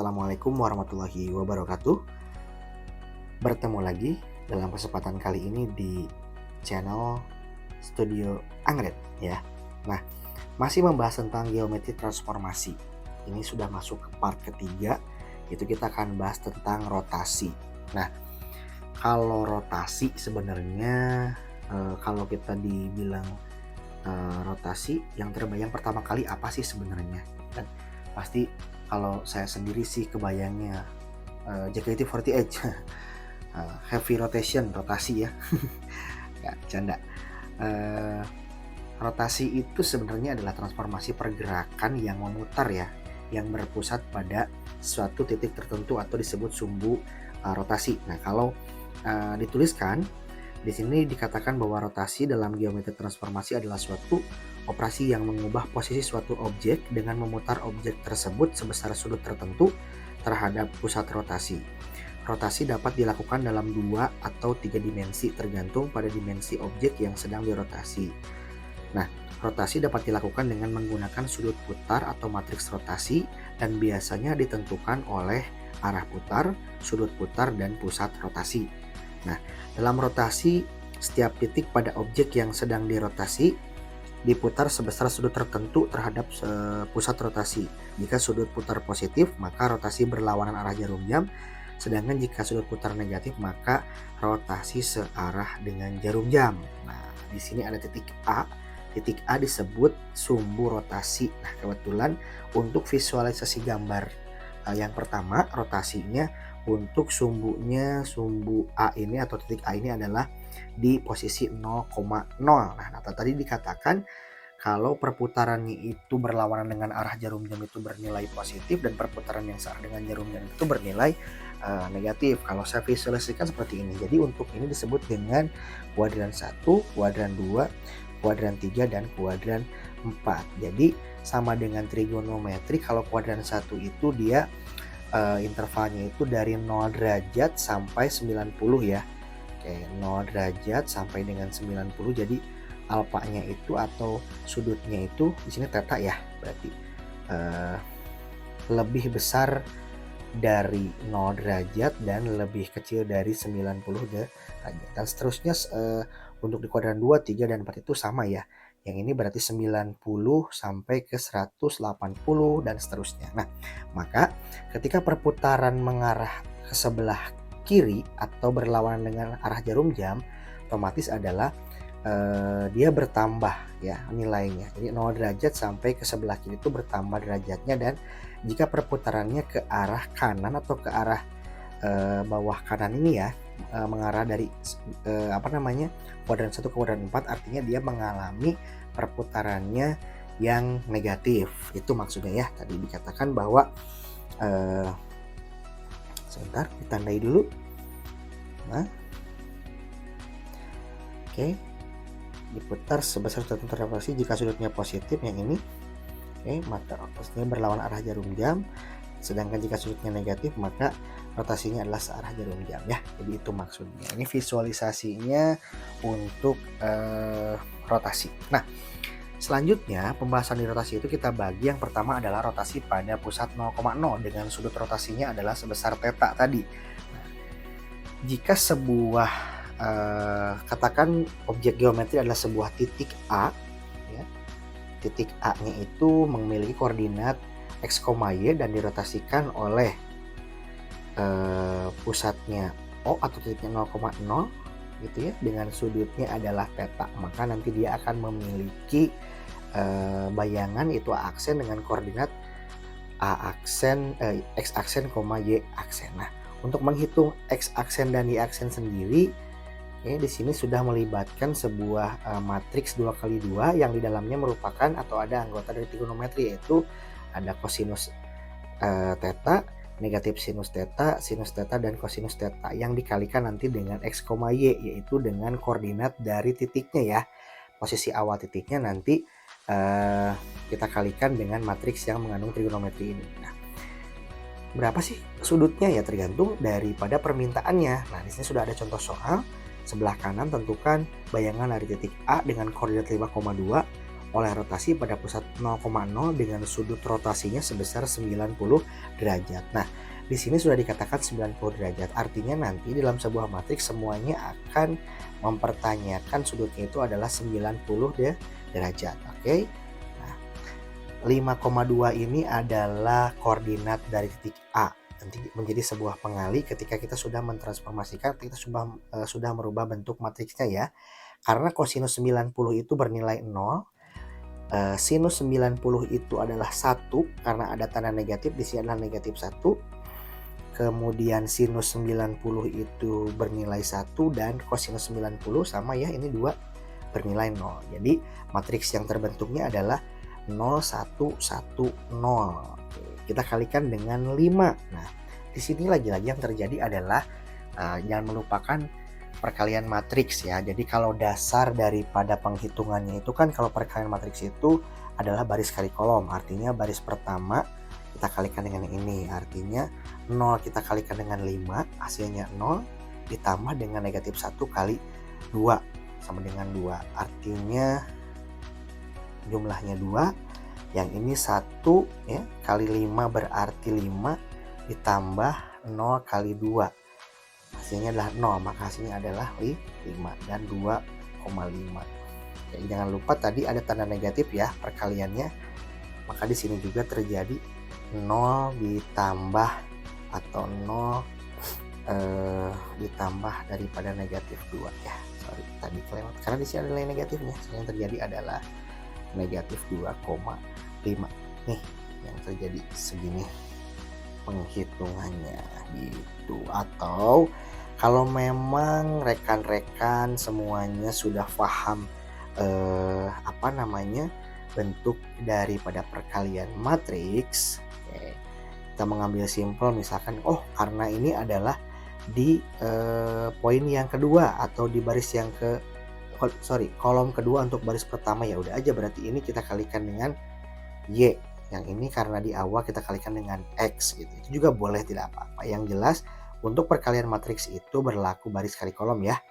Assalamualaikum warahmatullahi wabarakatuh. Bertemu lagi dalam kesempatan kali ini di channel Studio Anggrek ya. Nah, masih membahas tentang geometri transformasi. Ini sudah masuk ke part ketiga, itu kita akan bahas tentang rotasi. Nah, kalau rotasi sebenarnya kalau kita dibilang rotasi, yang terbayang pertama kali apa sih sebenarnya? Dan pasti kalau saya sendiri sih kebayangnya JKT48 heavy rotation, rotasi ya. Nggak canda. Eh, Rotasi itu sebenarnya adalah transformasi pergerakan yang memutar ya, yang berpusat pada suatu titik tertentu atau disebut sumbu rotasi. Nah, kalau dituliskan di sini dikatakan bahwa rotasi dalam geometri transformasi adalah suatu operasi yang mengubah posisi suatu objek dengan memutar objek tersebut sebesar sudut tertentu terhadap pusat rotasi. Rotasi dapat dilakukan dalam 2 atau 3 dimensi tergantung pada dimensi objek yang sedang dirotasi. Nah, rotasi dapat dilakukan dengan menggunakan sudut putar atau matriks rotasi dan biasanya ditentukan oleh arah putar, sudut putar, dan pusat rotasi. Nah, dalam rotasi, setiap titik pada objek yang sedang dirotasi diputar sebesar sudut tertentu terhadap pusat rotasi. Jika sudut putar positif, maka rotasi berlawanan arah jarum jam. Sedangkan jika sudut putar negatif, maka rotasi searah dengan jarum jam. Nah, di sini ada titik A. Titik A disebut sumbu rotasi. Nah, kebetulan untuk visualisasi gambar yang pertama, rotasinya untuk sumbu A ini atau titik A ini adalah di posisi 0,0. Nah, tadi dikatakan kalau perputarannya itu berlawanan dengan arah jarum jam itu bernilai positif dan perputaran yang searah dengan jarum jam itu bernilai negatif. Kalau saya visualisasikan seperti ini. Jadi untuk ini disebut dengan kuadran 1, kuadran 2, kuadran 3, dan kuadran 4. Jadi sama dengan trigonometri, kalau kuadran 1 itu dia intervalnya itu dari 0 derajat sampai 90 ya. Oke, 0 derajat sampai dengan 90. Jadi alfanya itu atau sudutnya itu di sini theta ya, berarti lebih besar dari 0 derajat dan lebih kecil dari 90 derajat. Dan seterusnya untuk di kuadran 2, 3, dan 4 itu sama ya. Yang ini berarti 90 sampai ke 180 dan seterusnya. Nah, maka ketika perputaran mengarah ke sebelah kiri atau berlawanan dengan arah jarum jam, otomatis adalah dia bertambah ya nilainya. Jadi 0 derajat sampai ke sebelah kiri itu bertambah derajatnya, dan jika perputarannya ke arah kanan atau ke arah bawah kanan ini ya, mengarah dari kuadran 1 ke kuadran 4, artinya dia mengalami perputarannya yang negatif. Itu maksudnya ya, tadi dikatakan bahwa sebentar ditandai dulu. Nah, oke, diputar sebesar sudut rotasi jika sudutnya positif yang ini. Oke, maka rotasinya berlawan arah jarum jam. Sedangkan jika sudutnya negatif, maka rotasinya adalah searah jarum jam ya. Jadi itu maksudnya. Ini visualisasinya untuk rotasi. Nah, selanjutnya pembahasan di rotasi itu kita bagi. Yang pertama adalah rotasi pada pusat 0,0 dengan sudut rotasinya adalah sebesar theta tadi. Nah, jika sebuah katakan objek geometri adalah sebuah titik A ya. Titik A-nya itu memiliki koordinat X, Y dan dirotasikan oleh pusatnya O atau titiknya 0,0 gitu ya, dengan sudutnya adalah theta, maka nanti dia akan memiliki bayangan itu A aksen dengan koordinat A aksen, X aksen, Y aksen. Nah, untuk menghitung X aksen dan Y aksen sendiri, di sini sudah melibatkan sebuah matriks 2x2 yang di dalamnya merupakan atau ada anggota dari trigonometri, yaitu ada kosinus theta, negatif sinus theta, dan kosinus theta yang dikalikan nanti dengan X, Y, yaitu dengan koordinat dari titiknya ya. Posisi awal titiknya nanti kita kalikan dengan matriks yang mengandung trigonometri ini. Nah, berapa sih sudutnya ya, tergantung daripada permintaannya. Nah, di sini sudah ada contoh soal. Sebelah kanan tentukan bayangan dari titik A dengan koordinat 5,2 oleh rotasi pada pusat 0,0 dengan sudut rotasinya sebesar 90 derajat. Nah, di sini sudah dikatakan 90 derajat, artinya nanti dalam sebuah matriks semuanya akan mempertanyakan sudutnya itu adalah 90 derajat. Oke. Nah, 5,2 ini adalah koordinat dari titik A nanti menjadi sebuah pengali ketika kita sudah mentransformasikan, kita sudah merubah bentuk matriksnya ya. Karena kosinus 90 itu bernilai 0, sinus 90 itu adalah 1 karena ada tanda negatif, di sini adalah negatif 1. Kemudian sinus 90 itu bernilai 1 dan kosinus 90 sama ya, ini 2 bernilai 0. Jadi matriks yang terbentuknya adalah 0, 1, 1, 0. Kita kalikan dengan 5. Nah, di sini lagi-lagi yang terjadi adalah jangan melupakan perkalian matriks ya. Jadi kalau dasar daripada penghitungannya itu kan, kalau perkalian matriks itu adalah baris kali kolom. Artinya baris pertama kita kalikan dengan ini. Artinya 0 kita kalikan dengan 5, hasilnya 0 ditambah dengan negatif 1 kali 2 sama dengan 2. Artinya jumlahnya 2. Yang ini 1 ya, kali 5 berarti 5 ditambah 0 kali 2. Hasilnya adalah 0, maka hasilnya adalah 5 dan 2,5. Jadi jangan lupa tadi ada tanda negatif ya perkaliannya. Maka di sini juga terjadi 0 ditambah atau 0 ditambah daripada negatif 2 ya. Sorry tadi kelewat karena di sini ada nilai negatifnya. Yang terjadi adalah negatif 2,5. Nih yang terjadi segini penghitungannya gitu. Atau kalau memang rekan-rekan semuanya sudah paham bentuk daripada perkalian matriks, kita mengambil simpel misalkan karena ini adalah di poin yang kedua atau di baris yang kolom kedua untuk baris pertama, ya udah aja berarti ini kita kalikan dengan Y. Yang ini karena di awal kita kalikan dengan X gitu. Itu juga boleh, tidak apa-apa. Yang jelas untuk perkalian matriks itu berlaku baris kali kolom ya.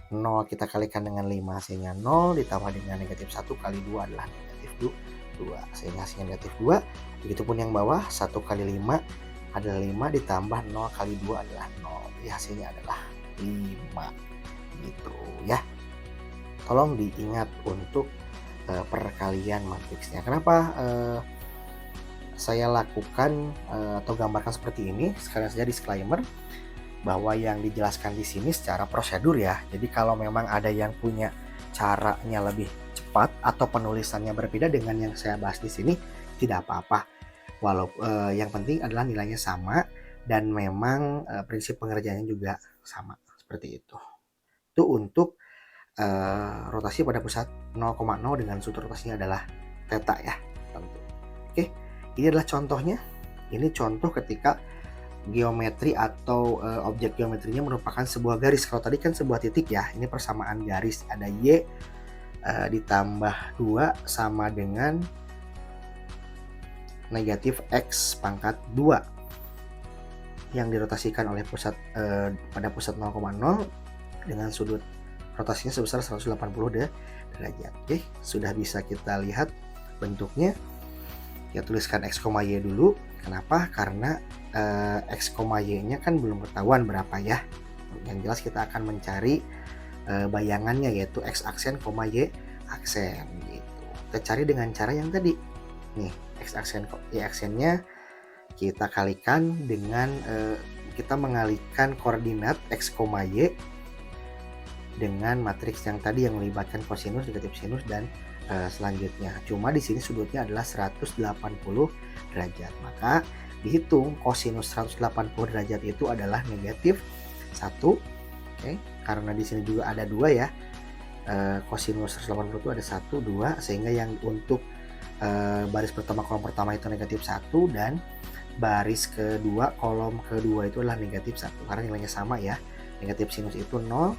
0 kita kalikan dengan 5 hasilnya 0 ditambah dengan negatif 1 kali 2 adalah negatif 2 sehingga hasilnya negatif 2. Begitupun yang bawah 1 kali 5 adalah 5 ditambah 0 kali 2 adalah 0. Jadi hasilnya adalah 5 gitu ya. Tolong diingat untuk perkalian matriksnya. Kenapa saya lakukan atau gambarkan seperti ini? Sekalian saja disclaimer bahwa yang dijelaskan di sini secara prosedur ya. Jadi kalau memang ada yang punya caranya lebih cepat atau penulisannya berbeda dengan yang saya bahas di sini, tidak apa-apa. Yang penting adalah nilainya sama dan memang prinsip pengerjaannya juga sama seperti itu. Itu untuk rotasi pada pusat 0,0 dengan sudut rotasinya adalah theta ya tentu. Oke, ini adalah contohnya. Ini contoh ketika geometri atau objek geometrinya merupakan sebuah garis. Kalau tadi kan sebuah titik ya, ini persamaan garis. Ada Y ditambah 2 sama dengan negatif X pangkat 2 yang dirotasikan oleh pusat pada pusat 0,0 dengan sudut rotasinya sebesar 180 derajat. Oke, sudah bisa kita lihat bentuknya. Kita tuliskan X, Y dulu. Kenapa? Karena X, Y nya kan belum ketahuan berapa ya. Yang jelas kita akan mencari bayangannya, yaitu X aksen, Y aksen gitu. Kita cari dengan cara yang tadi. Nih, X aksen, Y aksennya kita kalikan dengan kita mengalihkan koordinat X, Y dengan matriks yang tadi yang melibatkan kosinus, negatif sinus dan selanjutnya. Cuma di sini sudutnya adalah 180 derajat. Maka dihitung kosinus 180 derajat itu adalah negatif 1. Oke, karena di sini juga ada 2 ya. Kosinus 180 itu ada 1, 2 sehingga yang untuk baris pertama kolom pertama itu negatif 1 dan baris kedua kolom kedua itu adalah negatif 1 karena nilainya sama ya. Negatif sinus itu 0.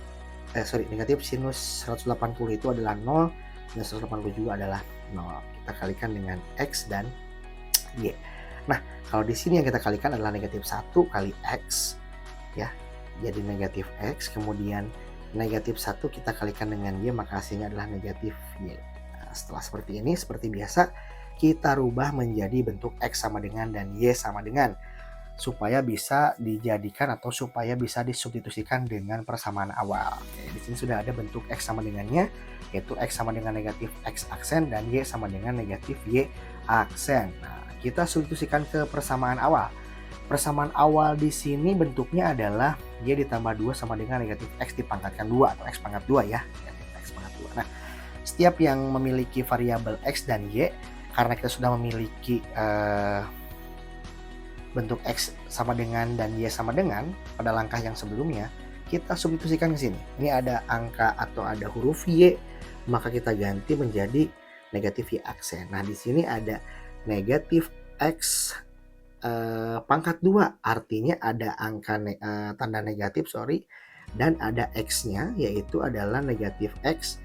Negatif sinus 180 itu adalah 0, sinus 180 juga adalah 0. Kita kalikan dengan X dan Y. Nah, kalau di sini yang kita kalikan adalah negatif 1 kali X ya. Jadi negatif X, kemudian negatif 1 kita kalikan dengan Y, maka hasilnya adalah negatif Y. Nah, setelah seperti ini, seperti biasa, kita rubah menjadi bentuk X sama dengan dan Y sama dengan, supaya bisa dijadikan atau supaya bisa disubstitusikan dengan persamaan awal. Oke, di sini sudah ada bentuk X sama dengannya, yaitu X sama dengan negatif X aksen dan Y sama dengan negatif Y aksen. Nah, kita substitusikan ke persamaan awal. Persamaan awal di sini bentuknya adalah Y ditambah 2 sama dengan negatif X dipangkatkan 2 atau X pangkat 2 ya. Negatif X pangkat 2. Nah, setiap yang memiliki variabel X dan Y, karena kita sudah memiliki bentuk X sama dengan dan Y sama dengan pada langkah yang sebelumnya, kita substitusikan ke sini. Ini ada angka atau ada huruf Y, maka kita ganti menjadi negatif Y aksen. Nah, di sini ada negatif X pangkat 2, artinya ada angka tanda negatif, dan ada X-nya, yaitu adalah negatif X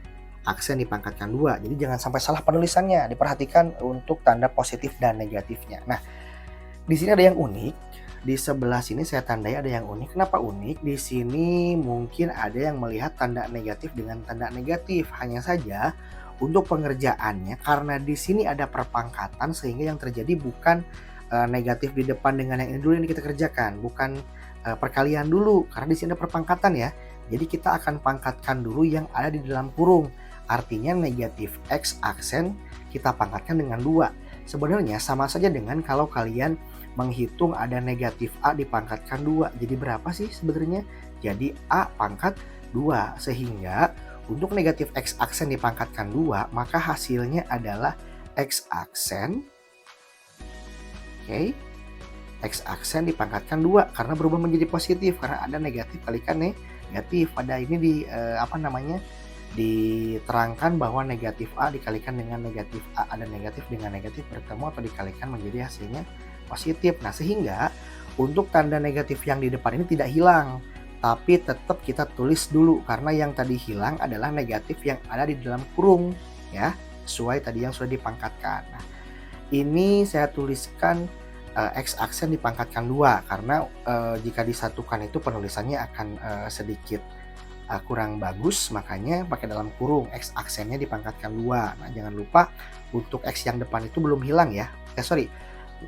aksen dipangkatkan 2. Jadi jangan sampai salah penulisannya, diperhatikan untuk tanda positif dan negatifnya. Nah, di sini ada yang unik, di sebelah sini saya tandai ada yang unik. Kenapa unik? Di sini mungkin ada yang melihat tanda negatif dengan tanda negatif. Hanya saja untuk pengerjaannya, karena di sini ada perpangkatan, sehingga yang terjadi bukan negatif di depan dengan yang ini dulu yang kita kerjakan, bukan perkalian dulu, karena di sini ada perpangkatan ya. Jadi kita akan pangkatkan dulu yang ada di dalam kurung. Artinya negatif X aksen kita pangkatkan dengan 2. Sebenarnya sama saja dengan kalau kalian menghitung ada negatif A dipangkatkan 2. Jadi berapa sih sebenarnya? Jadi A pangkat 2. Sehingga untuk negatif X aksen dipangkatkan 2, maka hasilnya adalah X aksen. Oke. X aksen dipangkatkan 2 karena berubah menjadi positif, karena ada negatif kalikan negatif. Pada ini diterangkan bahwa negatif A dikalikan dengan negatif A, ada negatif dengan negatif bertemu atau dikalikan menjadi hasilnya positif. Nah, sehingga untuk tanda negatif yang di depan ini tidak hilang, tapi tetap kita tulis dulu, karena yang tadi hilang adalah negatif yang ada di dalam kurung ya, sesuai tadi yang sudah dipangkatkan. Nah, ini saya tuliskan X aksen dipangkatkan 2 karena jika disatukan itu penulisannya akan sedikit kurang bagus, makanya pakai dalam kurung. X aksennya dipangkatkan 2. Nah, jangan lupa untuk X yang depan itu belum hilang ya.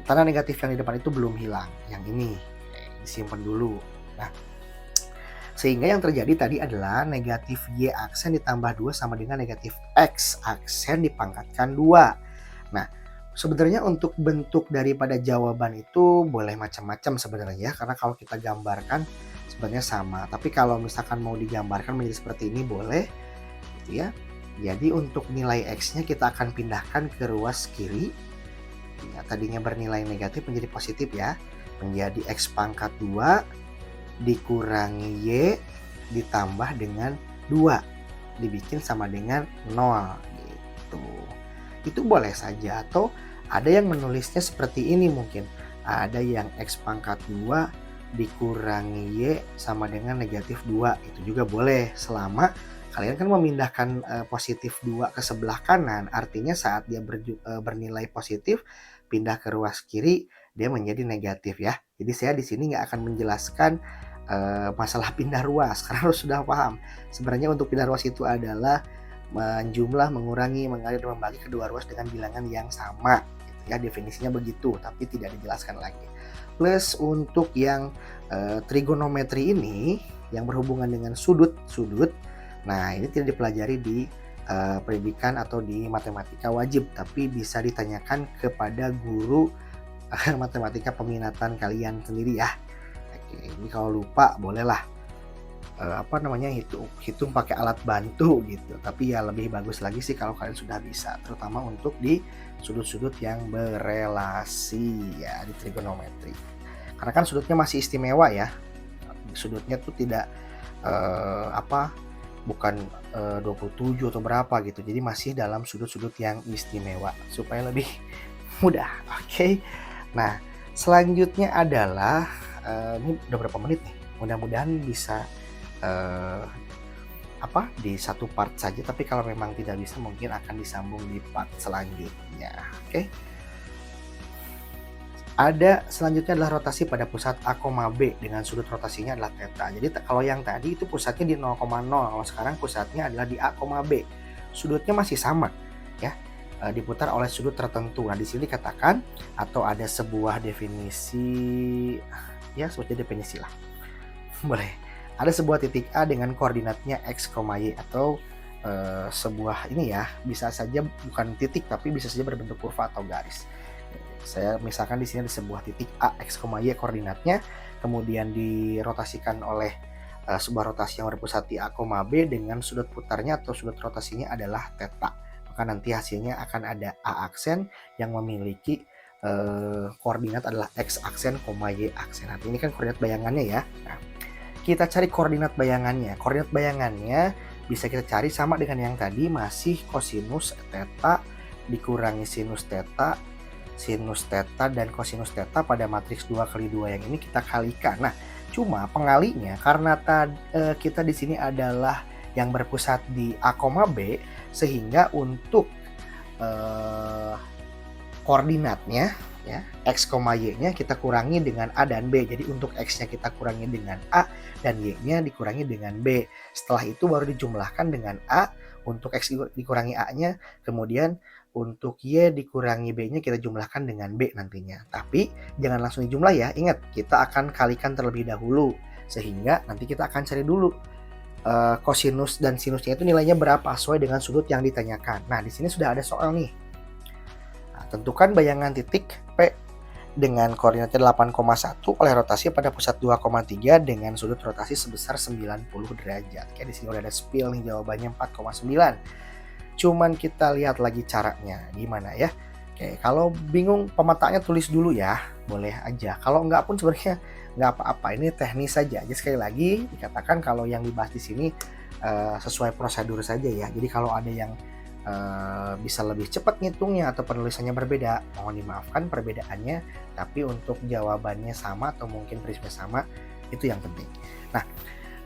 Tanda negatif yang di depan itu belum hilang. Yang ini disimpan dulu. Nah, sehingga yang terjadi tadi adalah negatif Y aksen ditambah 2 sama dengan negatif X aksen dipangkatkan 2. Nah, sebenarnya untuk bentuk daripada jawaban itu boleh macam-macam sebenarnya, karena kalau kita gambarkan sebenarnya sama. Tapi kalau misalkan mau digambarkan menjadi seperti ini boleh gitu ya. Jadi untuk nilai X-nya kita akan pindahkan ke ruas kiri. Ya, tadinya bernilai negatif menjadi positif ya. Menjadi X pangkat 2 dikurangi Y ditambah dengan 2 dibikin sama dengan 0 gitu. Itu boleh saja, atau ada yang menulisnya seperti ini mungkin. Ada yang X pangkat 2 dikurangi Y sama dengan negatif 2. Itu juga boleh, selama kalian kan memindahkan positif 2 ke sebelah kanan. Artinya saat dia bernilai positif, pindah ke ruas kiri, dia menjadi negatif ya. Jadi saya di sini nggak akan menjelaskan masalah pindah ruas, karena harus sudah paham. Sebenarnya untuk pindah ruas itu adalah menjumlah, mengurangi, mengalir, dan membagi kedua ruas dengan bilangan yang sama gitu ya. Definisinya begitu, tapi tidak dijelaskan lagi. Plus untuk yang trigonometri ini yang berhubungan dengan sudut, nah ini tidak dipelajari di pendidikan atau di matematika wajib, tapi bisa ditanyakan kepada guru matematika peminatan kalian sendiri ya. Oke, ini kalau lupa bolehlah hitung pakai alat bantu gitu. Tapi ya lebih bagus lagi sih kalau kalian sudah bisa, terutama untuk di sudut-sudut yang berelasi ya di trigonometri. Karena kan sudutnya masih istimewa ya. Sudutnya tuh tidak bukan 27 atau berapa gitu. Jadi masih dalam sudut-sudut yang istimewa supaya lebih mudah. Oke. Nah, selanjutnya adalah ini udah berapa menit nih? Mudah-mudahan bisa di satu part saja, tapi kalau memang tidak bisa mungkin akan disambung di part selanjutnya. Oke. Ada selanjutnya adalah rotasi pada pusat A, B dengan sudut rotasinya adalah theta. Jadi kalau yang tadi itu pusatnya di 0,0, kalau sekarang pusatnya adalah di A, B. Sudutnya masih sama ya. diputar oleh sudut tertentu. Nah, di sini dikatakan atau ada sebuah definisi, ya sebutnya definisi lah, boleh. Ada sebuah titik A dengan koordinatnya x, y atau sebuah ini ya, bisa saja bukan titik tapi bisa saja berbentuk kurva atau garis. Saya misalkan di sini ada sebuah titik A, x, y koordinatnya, kemudian dirotasikan oleh sebuah rotasi yang berpusat di A, B dengan sudut putarnya atau sudut rotasinya adalah theta. Maka nanti hasilnya akan ada A aksen yang memiliki koordinat adalah x aksen, y aksen. Nah, ini kan koordinat bayangannya ya. Nah, kita cari koordinat bayangannya. Koordinat bayangannya bisa kita cari sama dengan yang tadi, masih kosinus theta dikurangi sinus theta dan kosinus theta pada matriks 2x2 yang ini kita kalikan. Nah, cuma pengalinya karena kita di sini adalah yang berpusat di A, B, sehingga untuk koordinatnya ya, x, y-nya kita kurangi dengan A dan B. Jadi untuk x-nya kita kurangi dengan A dan y-nya dikurangi dengan B. Setelah itu baru dijumlahkan dengan A, untuk x dikurangi A-nya, kemudian untuk y dikurangi B-nya kita jumlahkan dengan B nantinya. Tapi jangan langsung dijumlah ya. Ingat, kita akan kalikan terlebih dahulu. Sehingga nanti kita akan cari dulu kosinus dan sinusnya itu nilainya berapa sesuai dengan sudut yang ditanyakan. Nah, di sini sudah ada soal nih. Nah, tentukan bayangan titik P dengan koordinatnya 8,1 oleh rotasi pada pusat 2,3 dengan sudut rotasi sebesar 90 derajat. Oke, di sini udah ada spill nih, jawabannya 4,9. Cuman kita lihat lagi caranya gimana ya. Oke, kalau bingung pemetaannya tulis dulu ya, boleh aja. Kalau enggak pun sebenarnya nggak apa-apa, ini teknis saja. Jadi sekali lagi dikatakan kalau yang dibahas di sini sesuai prosedur saja ya. Jadi kalau ada yang bisa lebih cepat ngitungnya atau penulisannya berbeda, mohon dimaafkan perbedaannya, tapi untuk jawabannya sama atau mungkin prinsipnya sama, itu yang penting. Nah,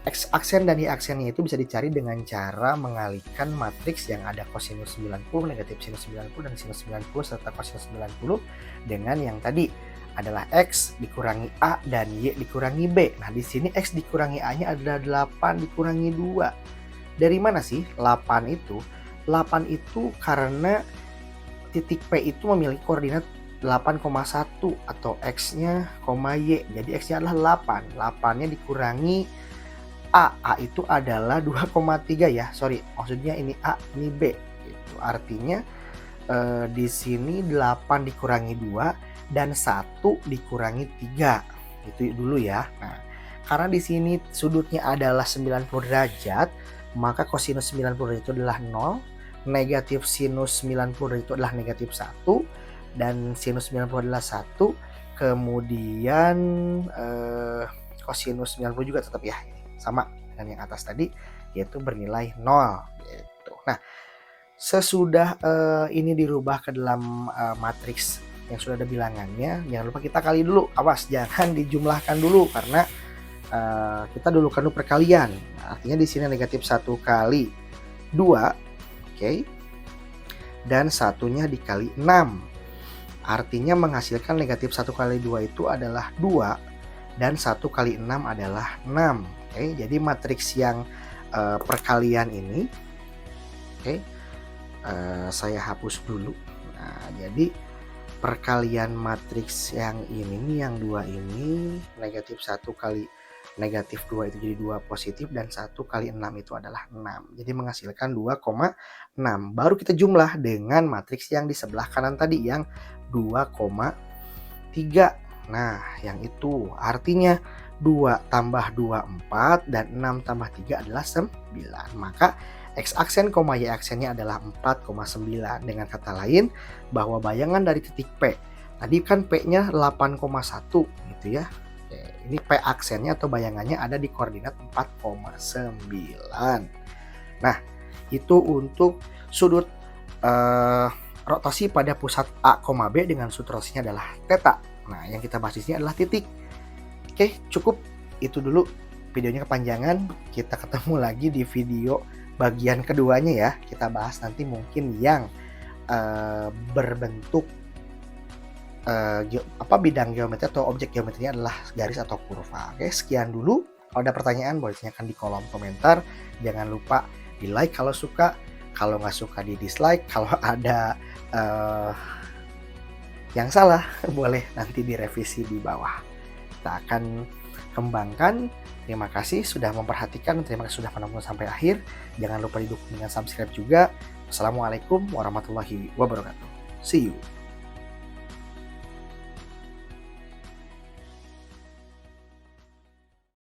x aksen dan y aksennya itu bisa dicari dengan cara mengalihkan matriks yang ada kosinus 90, negatif sinus 90, dan sinus 90 serta kosinus 90 dengan yang tadi adalah x dikurangi A dan y dikurangi B. Nah, di sini x dikurangi A-nya adalah 8 dikurangi 2. Dari mana sih 8 itu? 8 itu karena titik P itu memiliki koordinat 8,1 atau x-nya, y. Jadi x-nya adalah 8. 8-nya dikurangi A. A itu adalah 2,3 ya. Sorry, maksudnya ini A, ini B. Itu artinya di sini 8 dikurangi 2 dan 1 dikurangi 3. Itu dulu ya. Nah, karena di sini sudutnya adalah 90 derajat, maka kosinus 90 derajat itu adalah 0, negatif sinus 90 derajat itu adalah negatif 1, dan sinus 90 adalah 1, kemudian kosinus 90 juga tetap ya, sama dengan yang atas tadi, yaitu bernilai 0 gitu. Nah, sesudah ini dirubah ke dalam matriks yang sudah ada bilangannya, jangan lupa kita kali dulu. Awas, jangan dijumlahkan dulu karena kita dulu kan perkalian. Artinya di sini negatif 1 kali 2, oke, dan satunya dikali 6. Artinya menghasilkan negatif 1 kali 2 itu adalah 2 dan 1 kali 6 adalah 6. Oke, jadi matriks yang perkalian ini, oke, saya hapus dulu. Nah, jadi perkalian matriks yang ini nih, yang 2 ini, negatif 1 kali negatif 2 itu jadi 2 positif, dan 1 kali 6 itu adalah 6. Jadi menghasilkan 2,6. Baru kita jumlah dengan matriks yang di sebelah kanan tadi yang 2,3. Nah, yang itu artinya 2 tambah 2 4 dan 6 tambah 3 adalah 9. Maka x aksen, y aksennya adalah 4,9. Dengan kata lain, bahwa bayangan dari titik P, tadi kan P-nya 8,1 gitu ya. Oke, ini P aksennya atau bayangannya ada di koordinat 4,9. Nah, itu untuk sudut rotasi pada pusat A, B dengan sudut rotasinya adalah theta. Nah, yang kita bahas di sini adalah titik. Oke, cukup itu dulu. Videonya kepanjangan. Kita ketemu lagi di video bagian keduanya ya. Kita bahas nanti mungkin yang berbentuk bidang geometri atau objek geometrinya adalah garis atau kurva. Oke, sekian dulu. Kalau ada pertanyaan boleh tanyakan di kolom komentar. Jangan lupa di like kalau suka, kalau nggak suka di dislike. Kalau ada uh, yang salah boleh nanti direvisi di bawah. Kita akan kembangkan. Terima kasih sudah memperhatikan, terima kasih sudah menonton sampai akhir. Jangan lupa didukung dengan subscribe juga. Assalamualaikum warahmatullahi wabarakatuh. See you.